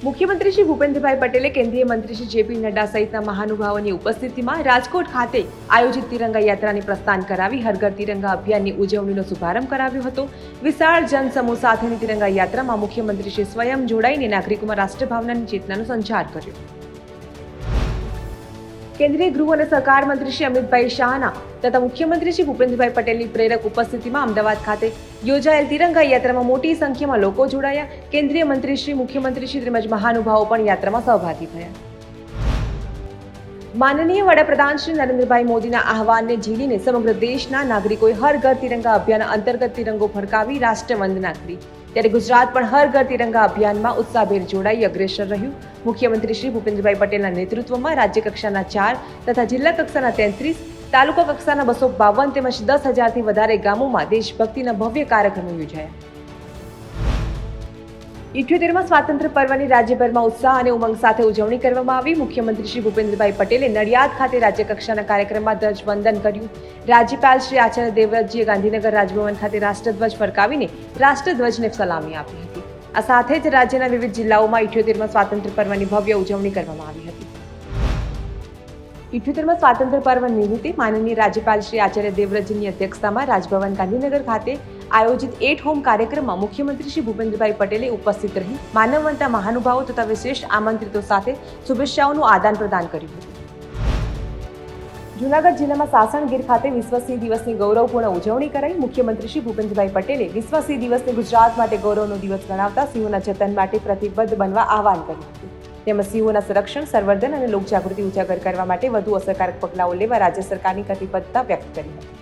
મુખ્યમંત્રી શ્રી ભૂપેન્દ્રભાઈ પટેલે કેન્દ્રીય મંત્રી શ્રી જેપી નડ્ડા સહિતના મહાનુભાવોની ઉપસ્થિતિમાં રાજકોટ ખાતે આયોજિત તિરંગા યાત્રાની પ્રસ્થાન કરાવી હર ઘર તિરંગા અભિયાનની ઉજવણીનો શુભારંભ કરાવ્યો હતો। વિશાળ જનસમૂહ સાથેની તિરંગા યાત્રામાં મુખ્યમંત્રી શ્રી સ્વયં જોડાઈને નાગરિકોમાં રાષ્ટ્રભાવનાની ચેતનાનો સંચાર કર્યો। કેન્દ્રીય ગૃહ અને સહકાર મંત્રી શ્રી અમિતભાઈ શાહના તથા મુખ્યમંત્રી શ્રી ભૂપેન્દ્રભાઈ પટેલની પ્રેરક ઉપસ્થિતિમાં અમદાવાદ ખાતે યોજાયેલ તિરંગા યાત્રામાં મોટી સંખ્યામાં લોકો જોડાયા। કેન્દ્રીય મંત્રી શ્રી, મુખ્યમંત્રી શ્રી તેમજ મહાનુભાવો પણ યાત્રામાં સહભાગી થયા। માનનીય વડાપ્રધાન શ્રી નરેન્દ્રભાઈ મોદીના આહવાનને ઝીલીને સમગ્ર દેશના નાગરિકોએ હર ઘર તિરંગા અભિયાન અંતર્ગત તિરંગો ફરકાવી રાષ્ટ્રવંદના કરી। ત્યારે ગુજરાત પણ હર ઘર તિરંગા અભિયાનમાં ઉત્સાહભેર જોડાઈ અગ્રેસર રહ્યું। મુખ્યમંત્રી શ્રી ભૂપેન્દ્રભાઈ પટેલના નેતૃત્વમાં રાજ્ય કક્ષાના 4 તથા જિલ્લા કક્ષાના 33, તાલુકા કક્ષાના 252 તેમજ 10,000થી વધારે ગામોમાં દેશભક્તિના ભવ્ય કાર્યક્રમો યોજાયા। 78માં સ્વાતંત્ર્ય પર્વની રાજ્યભરમાં ઉત્સાહ અને ઉમંગ સાથે ઉજવણી કરવામાં આવી। મુખ્યમંત્રી શ્રી ભૂપેન્દ્રભાઈ પટેલે નડિયાદ ખાતે રાજ્ય કક્ષાના કાર્યક્રમમાં ધ્વજવંદન કર્યું। રાજ્યપાલ શ્રી આચાર્ય દેવવ્રતજીએ ગાંધીનગર રાજભવન ખાતે રાષ્ટ્રધ્વજ ફરકાવીને રાષ્ટ્રધ્વજને સલામી આપી હતી। આ સાથે જ રાજ્યના વિવિધ જિલ્લાઓમાં 78માં સ્વાતંત્ર્ય પર્વની ભવ્ય ઉજવણી કરવામાં આવી હતી। 78માં સ્વાતંત્ર્ય પર્વ નિમિત્તે માનનીય રાજ્યપાલ શ્રી આચાર્ય દેવવ્રતજીની અધ્યક્ષતામાં રાજભવન ગાંધીનગર ખાતે આયોજિત એટ હોમ કાર્યક્રમમાં મુખ્યમંત્રી શ્રી ભૂપેન્દ્રભાઈ પટેલે ઉપસ્થિત રહી માનવવંતા મહાનુભાવો તથા વિશેષ આમંત્રિતો સાથે શુભેચ્છાઓનું આદાન પ્રદાન કર્યું હતું। જૂનાગઢ જિલ્લામાં સાસણગીર ખાતે વિશ્વ સિંહ દિવસની ગૌરવપૂર્ણ ઉજવણી કરાઈ। મુખ્યમંત્રી શ્રી ભૂપેન્દ્રભાઈ પટેલે વિશ્વ સિંહ દિવસને ગુજરાત માટે ગૌરવનો દિવસ ગણાવતા સિંહોના જતન માટે પ્રતિબદ્ધ બનવા આહવાન કર્યું હતું। તેમજ સિંહોના સંરક્ષણ, સંવર્ધન અને લોકજાગૃતિ ઉજાગર કરવા માટે વધુ અસરકારક પગલાઓ લેવા રાજ્ય સરકારની કટિબદ્ધતા વ્યક્ત કરી હતી।